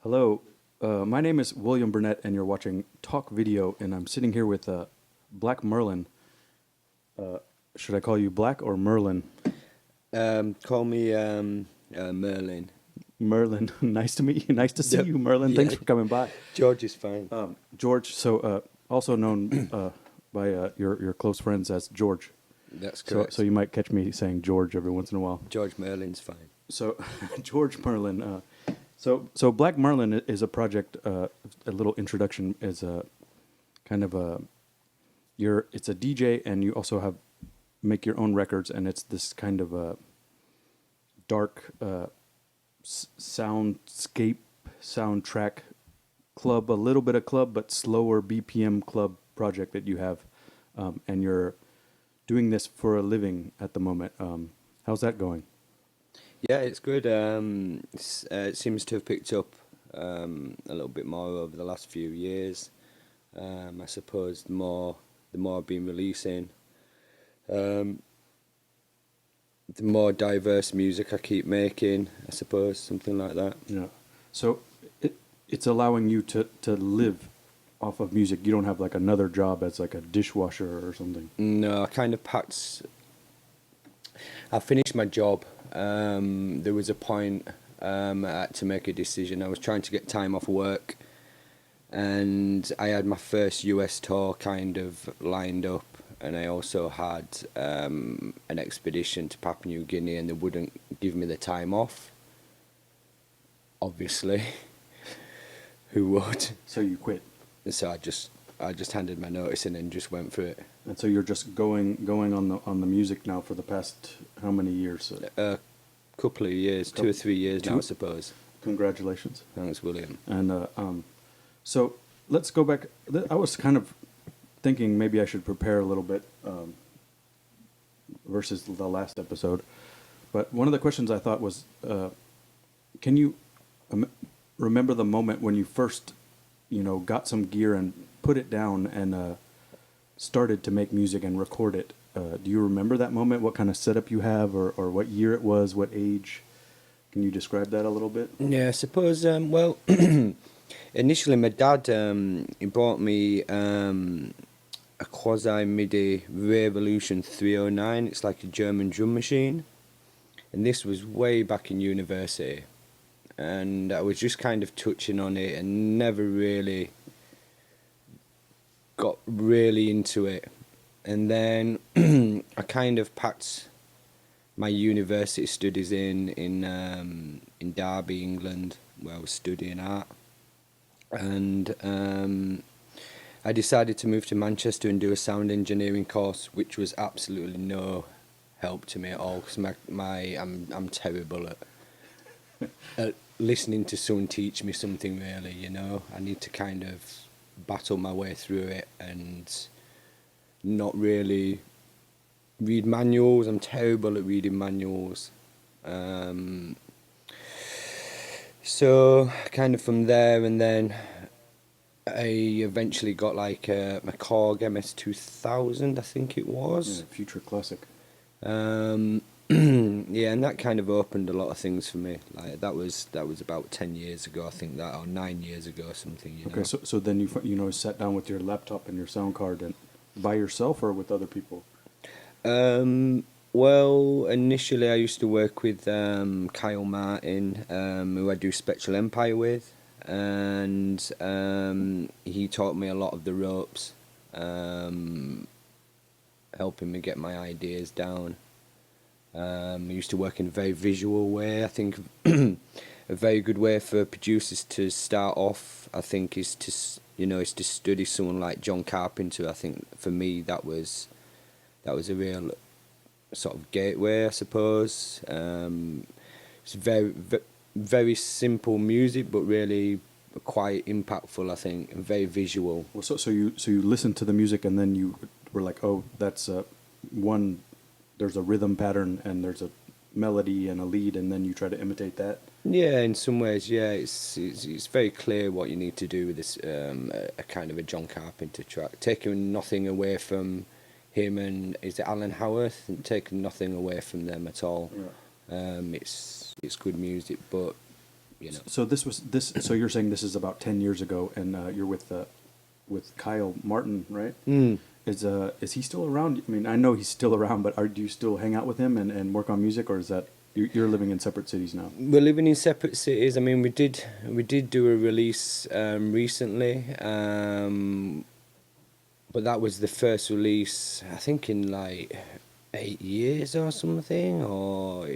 Hello, my name is William Burnett, and you're watching Talk Video, and I'm sitting here with Black Merlin. Should I call you Black or Merlin? Call me Merlin. Merlin, nice to meet you. Nice to see Yep. you, Merlin. Yeah, Thanks for coming by. George is fine. George, also known by your close friends as George. That's So, correct. so you might catch me saying George every once in a while. George Merlin's fine. So, George Merlin. So Black Merlin is a project. A little introduction is a kind of a. It's a DJ, and you also make your own records, and it's this kind of a dark soundtrack club, a little bit of club, but slower BPM club project that you have, and you're doing this for a living at the moment. How's that going? Yeah, it's good. It seems to have picked up a little bit more over the last few years. I suppose the more I've been releasing, the more diverse music I keep making. I suppose something like that. Yeah. So it's allowing you to live off of music. You don't have like another job as like a dishwasher or something. No, I kind of I finished my job. There was a point I had to make a decision. I was trying to get time off work, and I had my first US tour kind of lined up, and I also had an expedition to Papua New Guinea, and they wouldn't give me the time off. Obviously, who would? So you quit. So I just handed my notice in and just went for it. And so you're just going on the music now for the past how many years? A couple of years, 2 or 3 years now, I suppose. Congratulations. Thanks, William. And so let's go back. I was kind of thinking maybe I should prepare a little bit versus the last episode. But one of the questions I thought was, can you remember the moment when you first, got some gear and put it down and started to make music and record it? Do you remember that moment? What kind of setup you have, or what year it was, what age? Can you describe that a little bit? Yeah, I suppose, well, initially my dad, he bought me a quasi-MIDI Revolution 309. It's like a German drum machine. And this was way back in university. And I was just kind of touching on it and never really got really into it. And then I kind of packed my university studies in Derby, England, where I was studying art. And I decided to move to Manchester and do a sound engineering course, which was absolutely no help to me at all, because I'm terrible at listening to someone teach me something, really. I need to kind of battle my way through it and not really read manuals. I'm terrible at reading manuals. So kind of from there, and then I eventually got like a Korg MS-2000, I think it was. Yeah, future classic. Yeah, and that kind of opened a lot of things for me. Like that was about 10 years ago, I think, that, or 9 years ago or something. Okay, so then you sat down with your laptop and your sound card and by yourself or with other people? Well, initially I used to work with Kyle Martin, who I do Spectral Empire with, and he taught me a lot of the ropes, helping me get my ideas down. I used to work in a very visual way. I think a very good way for producers to start off, I think, is to study someone like John Carpenter. I think for me that was a real sort of gateway, I suppose. It's very simple music, but really quite impactful, I think, and very visual. Well, so you listened to the music and then you were like, oh, that's one. There's a rhythm pattern and there's a melody and a lead, and then you try to imitate that. Yeah, in some ways, yeah, it's very clear what you need to do with this a kind of a John Carpenter track, taking nothing away from him and is it Alan Howarth, and taking nothing away from them at all. Yeah. It's good music, but you know. So this was this. So you're saying this is about 10 years ago, and you're with Kyle Martin, right? Mm. Is he still around? I mean, I know he's still around, but do you still hang out with him and work on music, or is that you're living in separate cities now? We're living in separate cities. I mean, we did do a release recently, but that was the first release, I think, in like 8 years or something. Or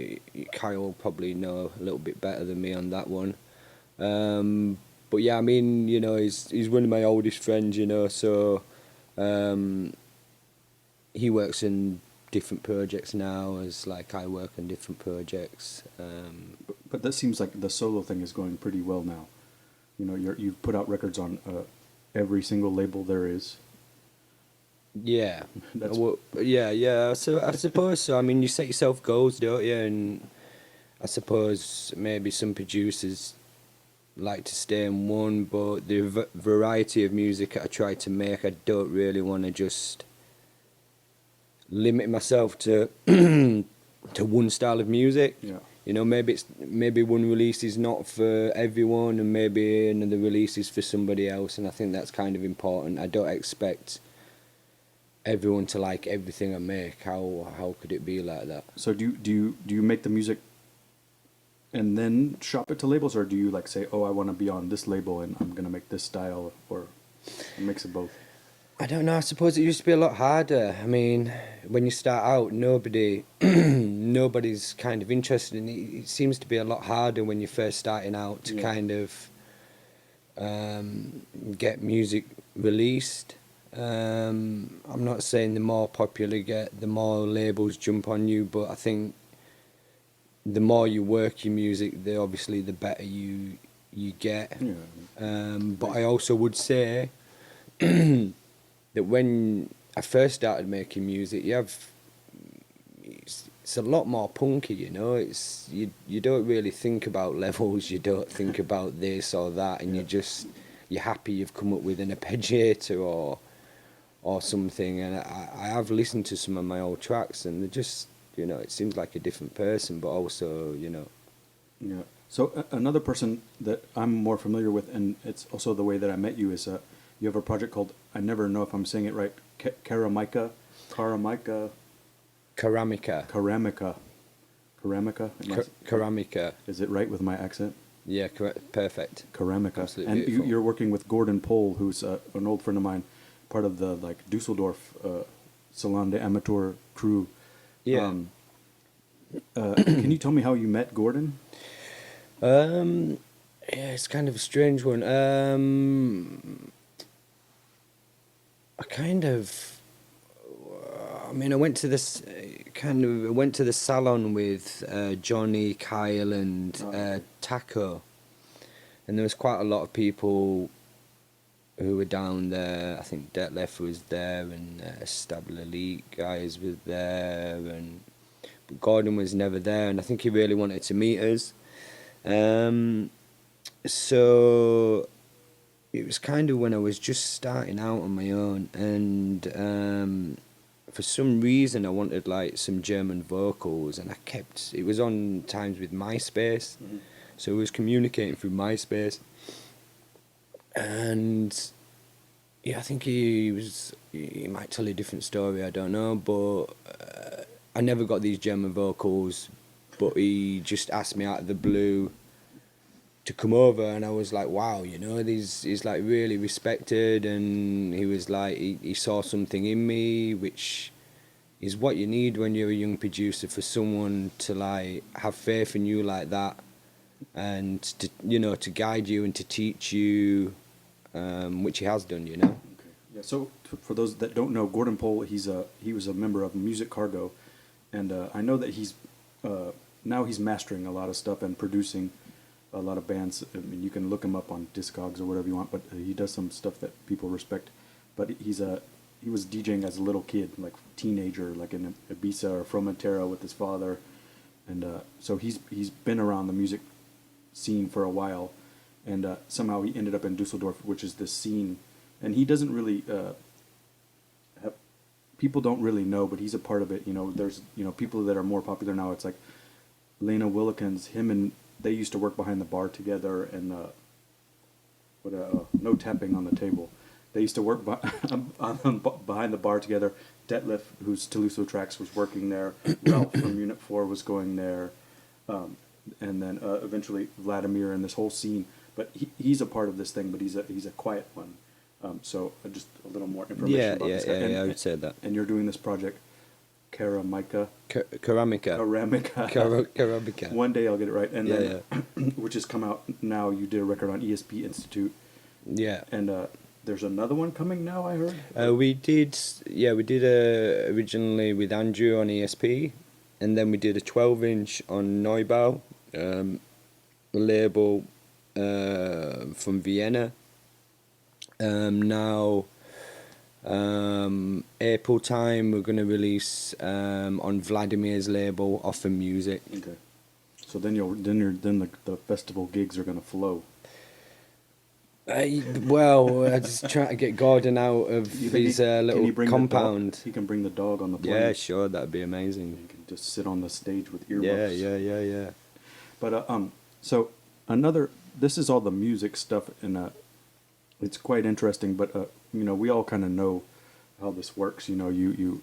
Kyle will probably know a little bit better than me on that one. But yeah, I mean, you know, he's one of my oldest friends, you know, so he works in different projects now, as like I work on different projects. But that seems like the solo thing is going pretty well now. You know, you've put out records on every single label there is. Yeah, That's- well, yeah. So I suppose so. I mean, you set yourself goals, don't you? And I suppose maybe some producers like to stay in one, but the variety of music I try to make, I don't really want to just limit myself to to one style of music. Yeah. You know, maybe one release is not for everyone, and maybe another release is for somebody else. And I think that's kind of important. I don't expect everyone to like everything I make. How could it be like that? So do you make the music and then shop it to labels, or do you like say, oh, I want to be on this label and I'm gonna make this style, or a mix of both? I don't know. I suppose it used to be a lot harder. I mean, when you start out, nobody's kind of interested in it. It seems to be a lot harder when you're first starting out to kind of get music released. I'm not saying the more popular you get, the more labels jump on you, but I think the more you work your music, obviously the better you get. Yeah. But I also would say that when I first started making music, it's a lot more punky, you know. It's you don't really think about levels, you don't think about this or that, and you're happy you've come up with an arpeggiator or something. And I have listened to some of my old tracks, and they're just, you know, it seems like a different person, but also, you know. Yeah. So another person that I'm more familiar with, and it's also the way that I met you, is you have a project called, I never know if I'm saying it right, Caramica. Ceramica. Ceramica. Is it right with my accent? Yeah, correct. Perfect. Ceramica. Absolutely And beautiful. you're working with Gordon Pohl, who's an old friend of mine, part of the like Dusseldorf Salon de Amateur crew. Yeah. Can you tell me how you met Gordon? Yeah, it's kind of a strange one. I went to this went to the salon with Johnny, Kyle, and Taco, and there was quite a lot of people who were down there. I think Detlef was there, and Stable Elite guys was there, but Gordon was never there, and I think he really wanted to meet us. So it was kind of when I was just starting out on my own, and for some reason I wanted like some German vocals, and it was on times with MySpace, so I was communicating through MySpace, and yeah, I think he might tell a different story, I don't know, but I never got these German vocals, but he just asked me out of the blue to come over, and I was like, wow, you know, he's like really respected, and he was like, he saw something in me, which is what you need when you're a young producer, for someone to like have faith in you like that, and to, you know, to guide you and to teach you, which he has done, you know. Okay. Yeah. So for those that don't know, Gordon Pohl, he was a member of Music Cargo, and I know that now he's mastering a lot of stuff and producing a lot of bands. I mean, you can look him up on Discogs or whatever you want, but he does some stuff that people respect. But he was DJing as a little kid, like teenager, like in Ibiza or Fromentera with his father, and so he's been around the music scene for a while, and somehow he ended up in Dusseldorf, which is this scene, and he doesn't really people don't really know, but he's a part of it. You know, there's people that are more popular now. It's like Lena Willikins, him and they used to work behind the bar together, and no tapping on the table. They used to work behind the bar together. Detlef, who's Toulouse Tracks, was working there. Ralph from Unit 4 was going there. And then eventually Vladimir and this whole scene. But he's a part of this thing, but he's a quiet one. So just a little more information about this guy. Yeah, I would say that. And you're doing this project, Ceramica. Ceramica. One day I'll get it right. And then, which has come out now. You did a record on ESP Institute. Yeah. And there's another one coming now, I heard? We did originally with Andrew on ESP, and then we did a 12-inch on Neubau, a label from Vienna. Now, April time, we're going to release on Vladimir's label, Offer Music. Okay. So then the festival gigs are going to flow. I just try to get Gordon out of his little compound. He can bring the dog on the plane. Yeah, sure, that'd be amazing. He can just sit on the stage with earmuffs. Yeah. But so this is all the music stuff, and it's quite interesting. But we all kind of know how this works. You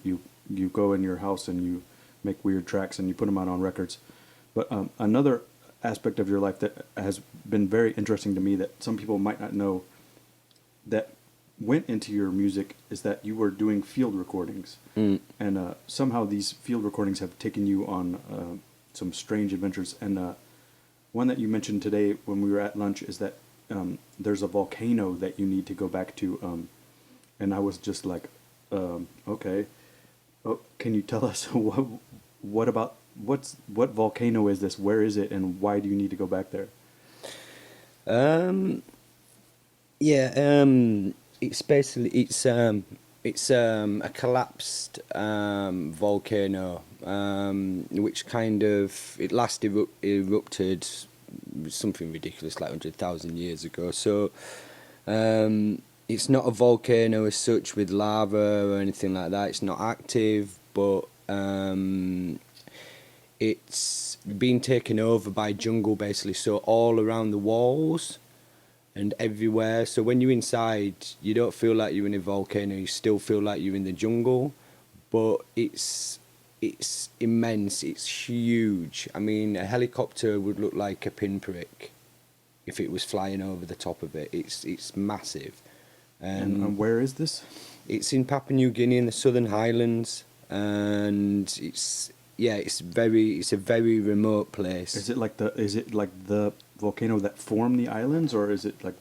go in your house and you make weird tracks and you put them out on records. But another aspect of your life that has been very interesting to me that some people might not know that went into your music is that you were doing field recordings. And somehow these field recordings have taken you on some strange adventures. And one that you mentioned today when we were at lunch is that there's a volcano that you need to go back to, and I was just like, okay, can you tell us what volcano is this? Where is it, and why do you need to go back there? It's basically it's a collapsed volcano, which kind of it last erupted something ridiculous like 100,000 years ago. So it's not a volcano as such with lava or anything like that. It's not active, but it's been taken over by jungle basically. So all around the walls and everywhere. So when you're inside, you don't feel like you're in a volcano. You still feel like you're in the jungle, but it's immense. It's huge. I mean, a helicopter would look like a pinprick if it was flying over the top of it. It's massive. And where is this? It's in Papua New Guinea in the Southern Highlands, and it's a very remote place. Is it like the volcano that formed the islands, or is it like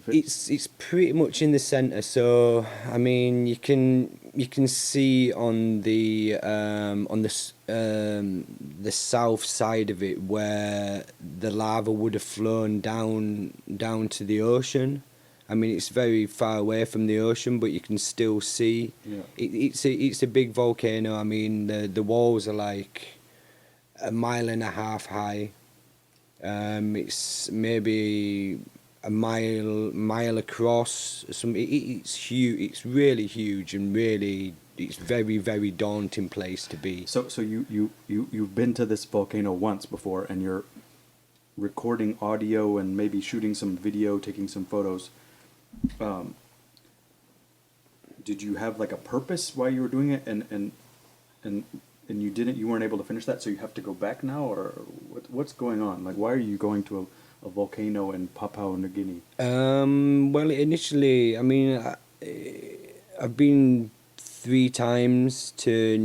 it's pretty much in the centre. So I mean, you can see on the south side of it where the lava would have flown down to the ocean. I mean, it's very far away from the ocean, but you can still see. Yeah. It's a big volcano. I mean, the walls are like 1.5 miles high. It's maybe a mile across. It's huge. It's really huge, and really, it's very, very daunting place to be. So you've been to this volcano once before, and you're recording audio and maybe shooting some video, taking some photos. Did you have like a purpose why you were doing it, and you weren't able to finish that, so you have to go back now, or what's going on? Like, why are you going to a volcano in Papua New Guinea? Well, initially, I mean, I've been 3 times to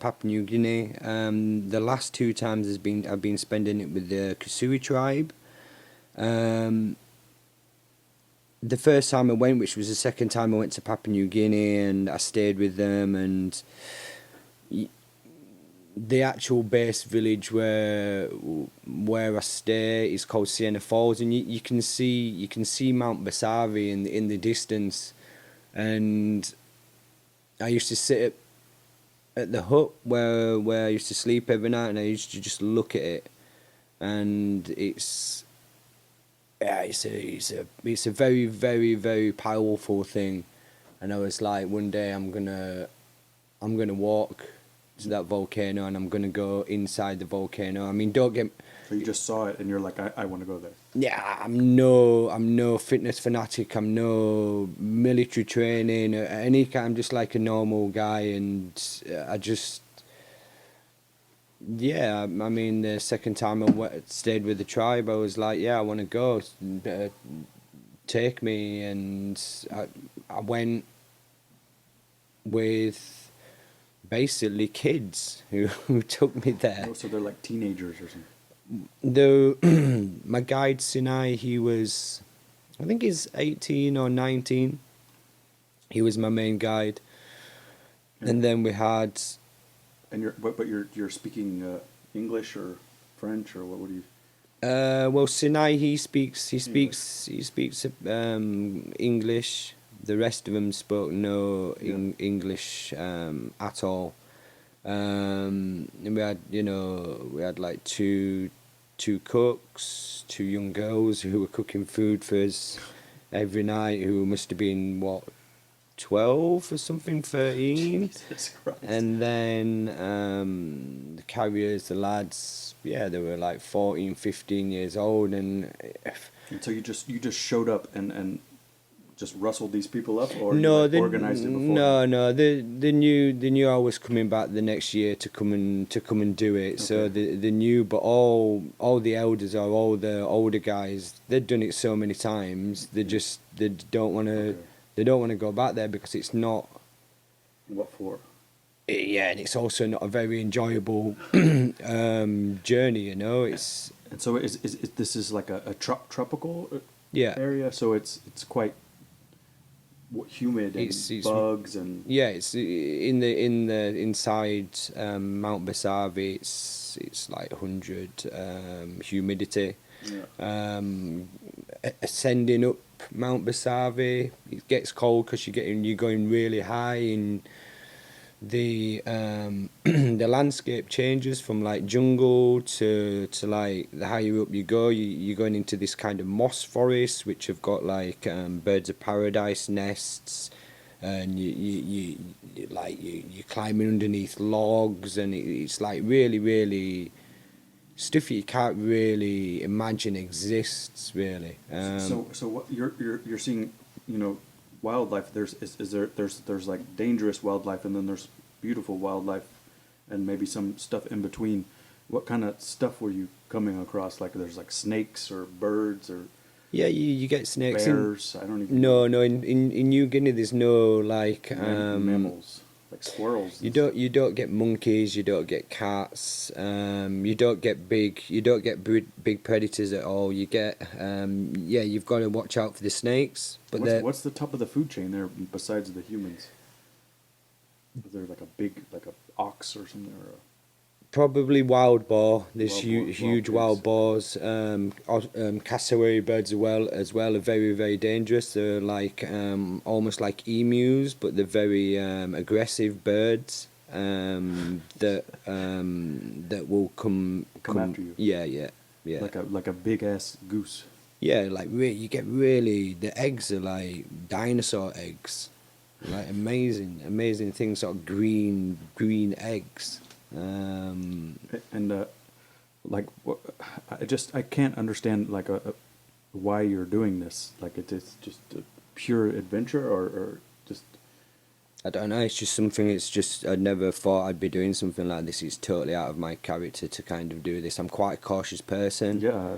Papua New Guinea. The last 2 times I've been spending it with the Kasui tribe. The first time I went, which was the second time I went to Papua New Guinea, and I stayed with them, and the actual base village where I stay is called Siena Falls, and you can see Mount Basavi in the distance, and I used to sit at the hut where I used to sleep every night, and I used to just look at it, and it's a very, very, very powerful thing. And I was like, one day I'm gonna walk to that volcano, and I'm gonna go inside the volcano. I mean, don't get. So you just saw it and you're like, I want to go there. Yeah, I'm no fitness fanatic. I'm no military training or any kind. I'm just like a normal guy, and I just. Yeah, I mean, the second time stayed with the tribe, I was like, yeah, I want to go. Take me, and I went with basically kids who took me there. Oh, so they're like teenagers or something. My guide Sinai, I think he's 18 or 19. He was my main guide, Yeah. and then we had. And you're speaking English or French or what would you? Well, Sinai he speaks English. The rest of them spoke no English at all. And we had like two cooks, two young girls who were cooking food for us every night, who must have been 12 or something, 13. Jesus Christ. And then the carriers, the lads, they were like 14, 15 years old, and so you just showed up and just rustled these people up, or no, you organized it before? No, they knew I was coming back the next year to come and do it. Okay. So they knew, but all the elders or all the older guys, they'd done it so many times. They don't want to. Okay. They don't want to go back there because it's not. What for? Yeah, and it's also not a very enjoyable journey. It's. And so is this is like a tropical area? So it's quite humid and it's bugs and. Yeah, it's in the inside Mount Basavi. It's like 100 humidity. Yeah. Ascending up Mount Basavi, it gets cold because you're going really high, and the the landscape changes from like jungle to like the higher up you go, you're going into this kind of moss forest, which have got like birds of paradise nests, and you're climbing underneath logs, and it's like really stuff you can't really imagine exists, really. So what you're seeing, wildlife. There's like dangerous wildlife, and then there's beautiful wildlife, and maybe some stuff in between. What kind of stuff were you coming across? Like there's like snakes or birds or. Yeah, you get snakes. Bears. I don't even. No. In New Guinea, there's no like mammals. Like squirrels. You don't get monkeys. You don't get cats. You don't get big predators at all. You get you've got to watch out for the snakes. But what's the top of the food chain there besides the humans? Is there like a ox or something or? Probably wild boar. There's Wild huge wild boars. Cassowary birds as well are very, very dangerous. They're like almost like emus, but they're very aggressive birds that will come after you. Yeah. Like a big ass goose. Yeah, like you get really, the eggs are like dinosaur eggs, like amazing things, sort of green eggs. I can't understand like why you're doing this. Like it's just a pure adventure or just. I don't know. It's just something. It's just I never thought I'd be doing something like this. It's totally out of my character to kind of do this. I'm quite a cautious person. Yeah.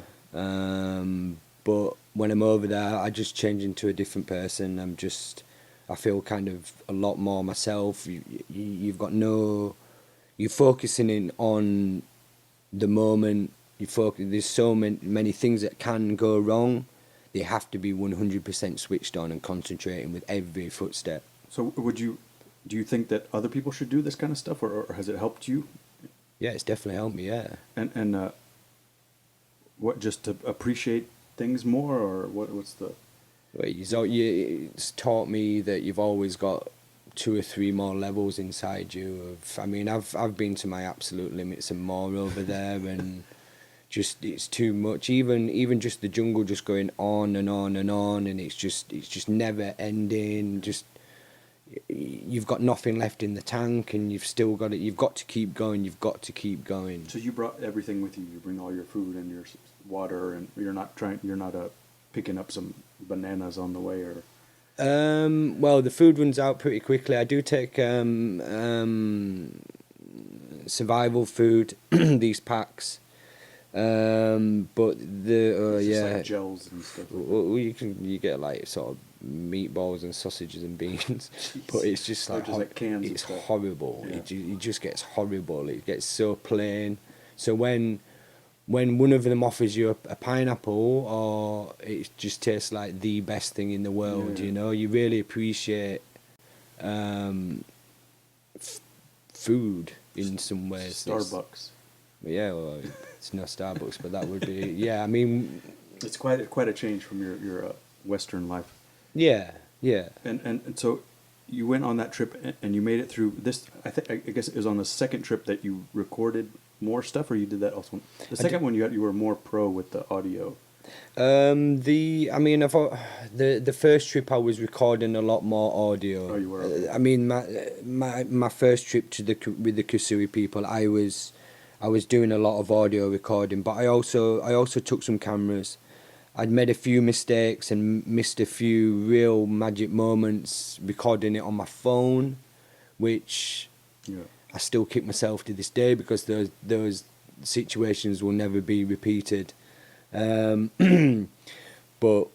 But when I'm over there, I just change into a different person. I feel kind of a lot more myself. You've got no. You're focusing in on the moment. There's so many things that can go wrong. They have to be 100% switched on and concentrating with every footstep. So do you think that other people should do this kind of stuff, or has it helped you? Yeah, it's definitely helped me. Yeah. And what, just to appreciate things more, or what's the? It's taught me that you've always got 2 or 3 more levels inside you. I've been to my absolute limits and more over there, and just it's too much. Even just the jungle, just going on and on and on, and it's just never ending. Just you've got nothing left in the tank, and you've still got it. You've got to keep going. You've got to keep going. So you brought everything with you. You bring all your food and your water, and you're not picking up some bananas on the way, or Well, the food runs out pretty quickly. I do take survival food, these packs. But the it's just yeah, like gels and stuff. well, you get like sort of meatballs and sausages and beans, but it's just They're like, just like cans of it's stuff. horrible. Yeah. It just gets horrible. It gets so plain. So when one of them offers you a pineapple, or it just tastes like the best thing in the world, Yeah. you know, you really appreciate food in some ways. Starbucks. Yeah, well, it's no Starbucks, but that would be, yeah. I mean, It's quite a change from your Western life. yeah, yeah. And so you went on that trip and you made it through this. I guess it was on the second trip that you recorded more stuff, or you did that also. The second one you were more pro with the audio. I mean, I thought the first trip I was recording a lot more audio. Oh, you were. Okay. I mean, my first trip to with the Kusui people, I was doing a lot of audio recording, but I also took some cameras. I'd made a few mistakes and missed a few real magic moments recording it on my phone, which Yeah. I still kick myself to this day, because those situations will never be repeated. But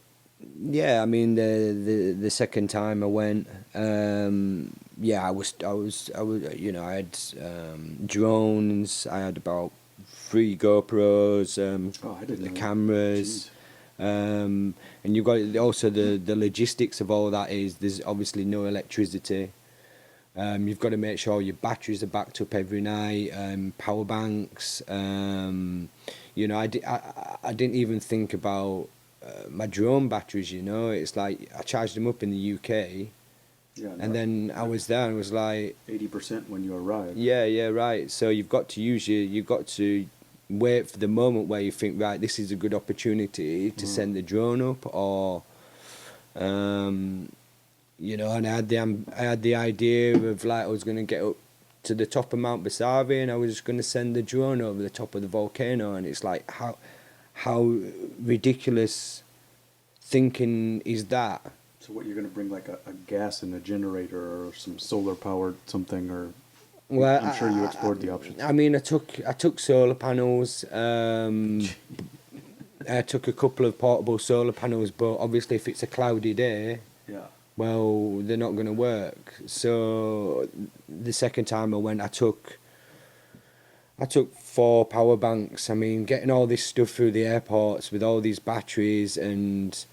yeah, I mean, the second time I went, yeah, I was, you know, I had drones. I had about 3 GoPros, Oh, I didn't the know that. cameras. And you've got also the logistics of all that is there's obviously no electricity. You've got to make sure your batteries are backed up every night. Power banks. You know, I didn't even think about my drone batteries. You know, it's like I charged them up in the UK, Yeah. and then I was there and it was like 80% when you arrive. yeah, right. So you've got to wait for the moment where you think, right, this is a good opportunity to send the drone up, or you know. And I had the idea of, like, I was going to get up to the top of Mount Basavi and I was going to send the drone over the top of the volcano, and it's like, how ridiculous thinking is that? So what, you're going to bring like a gas and a generator or some solar powered something, or Well, I'm sure you explored the options. I mean, I took solar panels. I took a couple of portable solar panels, but obviously if it's a cloudy day, Yeah. well, they're not going to work. So the second time I went, I took 4 power banks. I mean, getting all this stuff through the airports with all these batteries and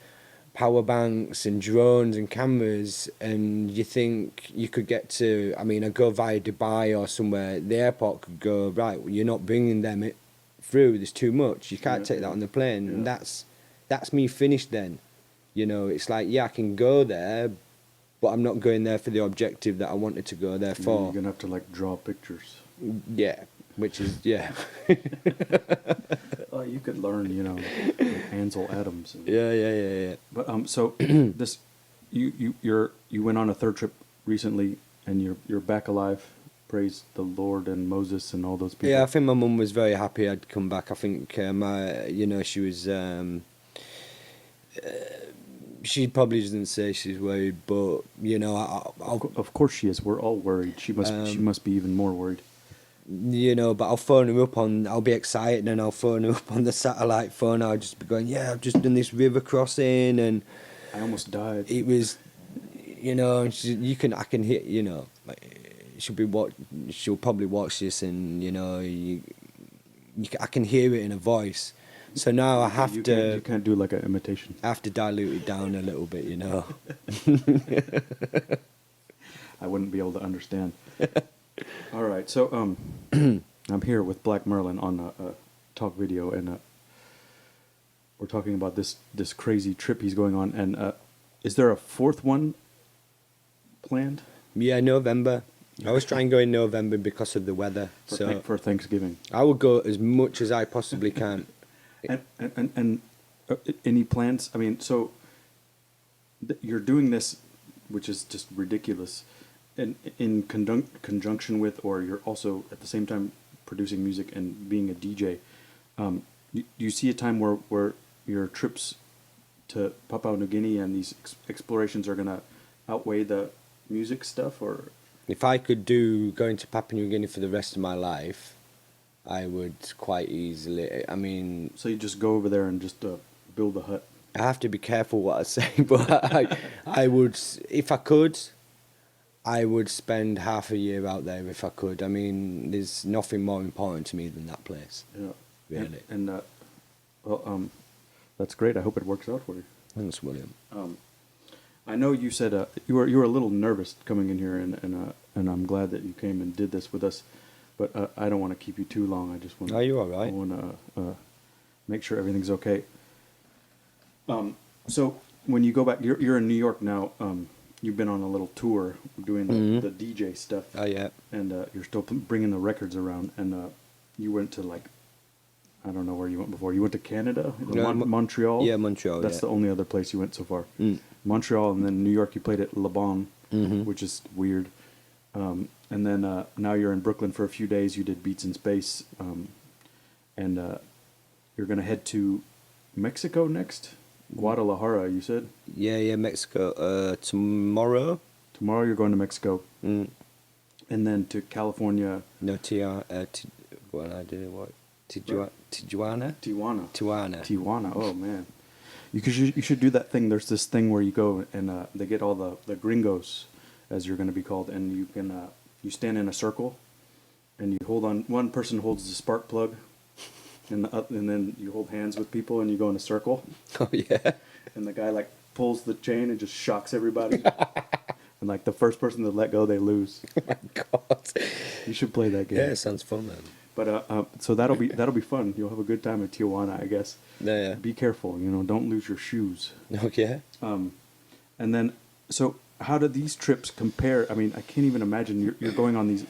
power banks and drones and cameras, and you think you could get to, I mean, I go via Dubai or somewhere, the airport could go, right, well, you're not bringing them through, there's too much, you can't take that on the plane. And that's me finished then. You know, it's like, yeah, I can go there, but I'm not going there for the objective that I wanted to go there for. You're going to have to like draw pictures. Yeah, which is, yeah. You could learn, you know, Ansel Adams. Yeah. But so this, you went on a third trip recently, and you're back alive. Praise the Lord and Moses and all those people. Yeah, I think my mum was very happy I'd come back. I think you know, she was. She probably doesn't say she's worried, but you know, Of course she is. We're all worried. She must be even more worried. You know, but I'll phone her up I'll be excited, and I'll phone her up on the satellite phone. I'll just be going, yeah, I've just done this river crossing, and I almost died. it was, you know, I can hear, you know, like, she'll probably watch this, and you know, I can hear it in her voice. So now I have You can't do like an imitation. I have to dilute it down a little bit, you know. I wouldn't be able to understand. All right, so I'm here with Black Merlin on a talk video, and we're talking about this crazy trip he's going on. And is there a fourth one planned? Yeah, November. I always try and go in November because of the weather. For Thanksgiving. I will go as much as I possibly can. And any plans? I mean, so you're doing this which is just ridiculous, and in conjunction with, or you're also at the same time producing music and being a DJ. Do you see a time where your trips to Papua New Guinea and these explorations are gonna outweigh the music stuff, or? If I could do going to Papua New Guinea for the rest of my life, I would quite easily. I mean, So you just go over there and just build a hut. I have to be careful what I say, but I would, if I could, I would spend half a year out there if I could. I mean, there's nothing more important to me than that place. Yeah. Really. Well, that's great. I hope it works out for you. Thanks, William. I know you said you were a little nervous coming in here, and I'm glad that you came and did this with us. But I don't want to keep you too long. I just want. Are you all right? I want to make sure everything's okay. So when you go back, you're in New York now. You've been on a little tour doing the DJ stuff. Oh yeah. And you're still bringing the records around. And you went to, like, I don't know where you went before. You went to Canada, Montreal. Yeah, Montreal. That's the only other place you went so far. Montreal, and then New York. You played at Le Bon, which is weird. And then now you're in Brooklyn for a few days. You did Beats in Space, and you're gonna head to Mexico next. Guadalajara, you said. Yeah, Mexico. Tomorrow. Tomorrow you're going to Mexico, Mm. and then to California. No, what I did? What? Tijuana. Tijuana. Oh man, you should do that thing. There's this thing where you go and they get all the gringos, as you're going to be called, and you can you stand in a circle, and you hold on. One person holds the spark plug, and then you hold hands with people, and you go in a circle. Oh yeah. And the guy, like, pulls the chain and just shocks everybody. And, like, the first person to let go, they lose. Oh my God. You should play that game. Yeah, it sounds fun, man. But so that'll be fun. You'll have a good time at Tijuana, I guess. Yeah. Be careful, don't lose your shoes. Okay. And then, so how do these trips compare? I mean, I can't even imagine you're going on these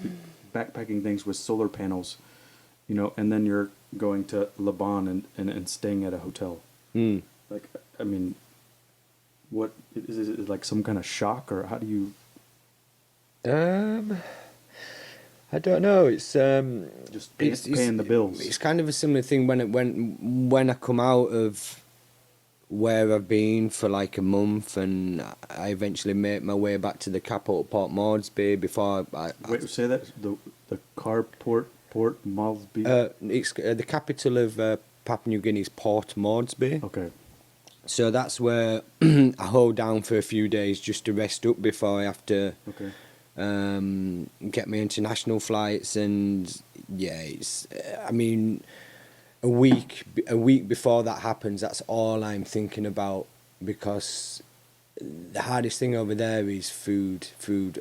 backpacking things with solar panels, and then you're going to Le Bon and staying at a hotel. Mm. Like, I mean, what is it, like some kind of shock, or how do you? I don't know. It's Just paying the bills. It's kind of a similar thing when I come out of where I've been for like a month, and I eventually make my way back to the capital, Port Moresby. Before Wait, say that the Port Moresby. It's the capital of Papua New Guinea is Port Moresby. Okay. So that's where I hold down for a few days just to rest up before I have to. Okay. Get my international flights, and yeah, it's. I mean, a week before that happens, that's all I'm thinking about, because the hardest thing over there is food.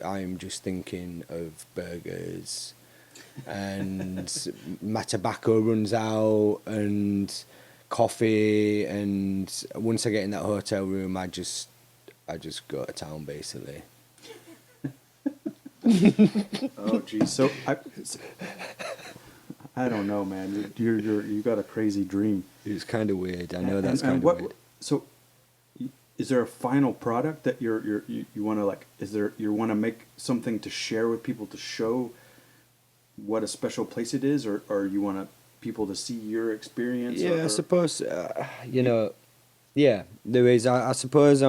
I'm just thinking of burgers, and my tobacco runs out, and coffee, and once I get in that hotel room, I just go to town basically. Oh geez, so I don't know, man. You got a crazy dream. It's kind of weird. I know that's and kind what, of weird. So, is there a final product that you want to, like? Is there, you want to make something to share with people to show what a special place it is, or you want people to see your experience? Yeah, I suppose yeah, there is. I suppose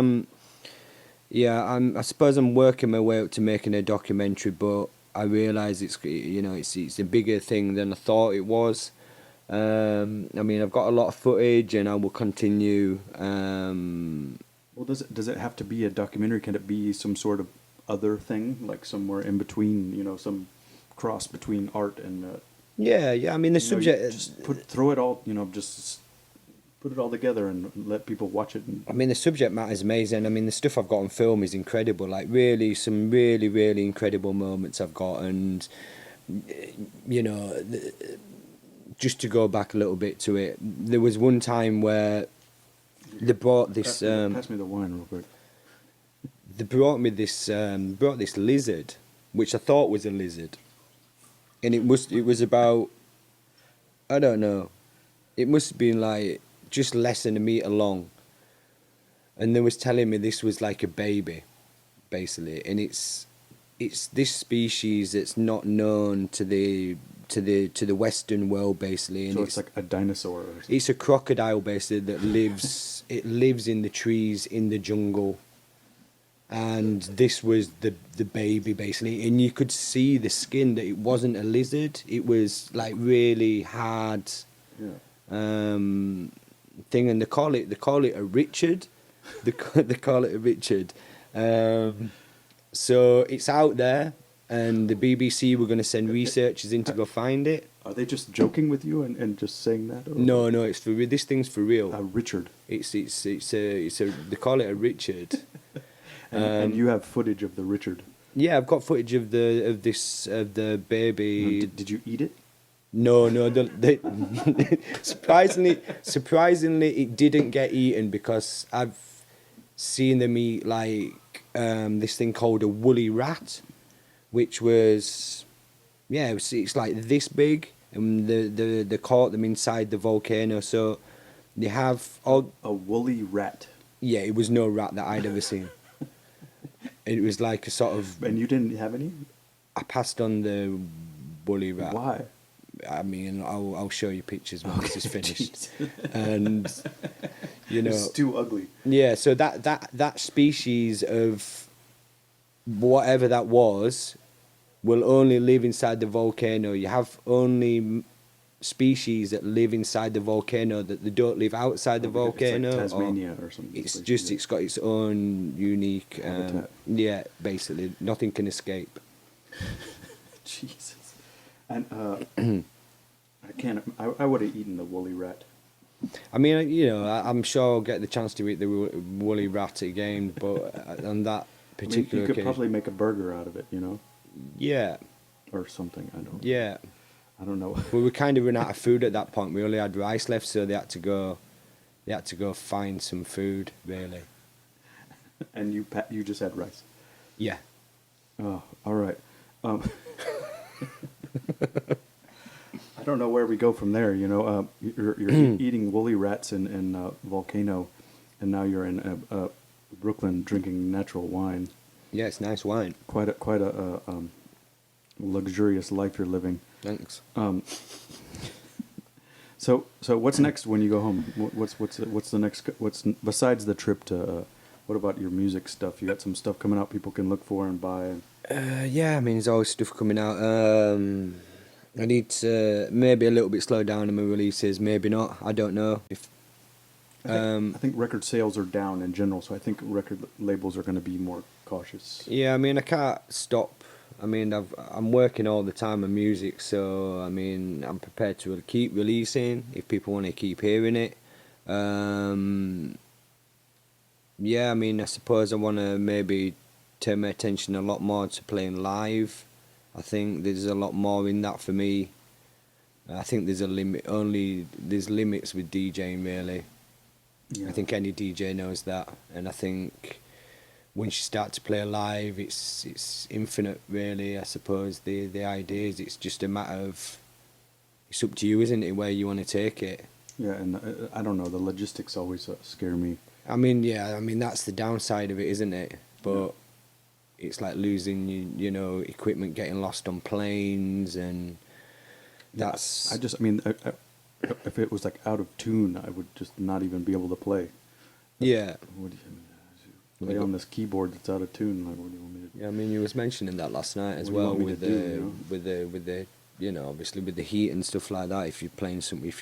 I suppose I'm working my way up to making a documentary, but I realise it's a bigger thing than I thought it was. I mean, I've got a lot of footage, and I will continue. Well, does it have to be a documentary? Can it be some sort of other thing, like somewhere in between? Some cross between art and. Yeah. I mean, the subject. Just throw it all. Just put it all together and let people watch it. I mean, the subject matter is amazing. I mean, the stuff I've got on film is incredible. Like, really, some really, really incredible moments I've got. And, just to go back a little bit to it, there was one time where they brought this... pass me the wine real quick. They brought me this lizard, which I thought was a lizard. And it was about... I don't know. It must have been like... just less than a metre long, and they was telling me this was like a baby, basically, and it's this species that's not known to the Western world, basically. And So it's like a dinosaur or something. it's a crocodile, basically, that lives. It lives in the trees in the jungle. And this was the baby, basically, and you could see the skin that it wasn't a lizard. It was like really hard Yeah. thing, and they call it a Richard. They call it a Richard. So it's out there, and the BBC were going to send researchers in to go find it. Are they just joking with you and just saying that? Or? No, it's for this thing's for real. Richard. It's a they call it a Richard. And you have footage of the Richard. Yeah, I've got footage of the baby. Did you eat it? No. Surprisingly, it didn't get eaten because I've seen them eat like this thing called a woolly rat, which was, it's like this big, and they caught them inside the volcano. So they have all. A woolly rat. Yeah, it was no rat that I'd ever seen. It was like a sort of. And you didn't have any? I passed on the woolly rat. Why? I mean, I'll show you pictures when this is finished, and It's too ugly. Yeah, so that species of whatever that was will only live inside the volcano. You have only species that live inside the volcano that they don't live outside the volcano. It's like Tasmania or something. It's got its own unique. Habitat. Yeah, basically, nothing can escape. Jesus. And I would have eaten the woolly rat. I mean, I'm sure I'll get the chance to eat the woolly rat again, but on that particular you could occasion, probably make a burger out of it, yeah, or something. I don't know. We were kind of run out of food at that point. We only had rice left, so they had to go find some food, really. And you just had rice. Yeah. Oh, all right. I don't know where we go from there. You're eating woolly rats in volcano, and now you're in Brooklyn drinking natural wine. Yeah, it's nice wine. Quite a luxurious life you're living. Thanks. So what's next when you go home? What's the next? What's besides the trip to? What about your music stuff? You got some stuff coming out people can look for and buy. Yeah, I mean, there's always stuff coming out. I need to maybe a little bit slow down on my releases. Maybe not. I don't know. I think record sales are down in general, so I think record labels are going to be more cautious. Yeah, I mean, I can't stop. I mean, I'm working all the time on music, so I mean, I'm prepared to keep releasing if people want to keep hearing it. Yeah, I mean, I suppose I want to maybe turn my attention a lot more to playing live. I think there's a lot more in that for me. I think there's a limit. There's limits with DJing, really. Yeah. I think any DJ knows that, and I think once you start to play live, it's infinite, really. I suppose the idea is it's just a matter of it's up to you, isn't it, where you want to take it. Yeah, and I don't know. The logistics always scare me. I mean, yeah, I mean that's the downside of it, isn't it? But it's like losing, equipment getting lost on planes, and that's. If it was like out of tune, I would just not even be able to play. Yeah. What do you play on this keyboard that's out of tune? Like, what do you want me to do? Yeah, I mean, you was mentioning that last night as well with the obviously with the heat and stuff like that. If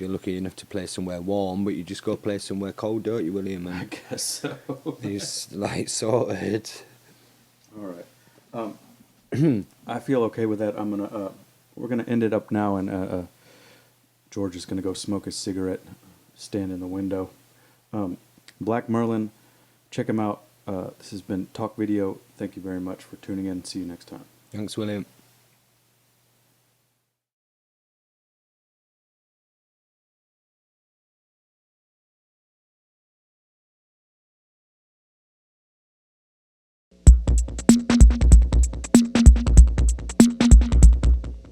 you're lucky enough to play somewhere warm, but you just go play somewhere cold, don't you, William? And I guess so. it's like sorted. All right. I feel okay with that. We're gonna end it up now, and George is gonna go smoke a cigarette, stand in the window. Black Merlin, check him out. This has been Talk Video. Thank you very much for tuning in. See you next time. Thanks, William.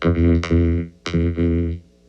Mm-hmm.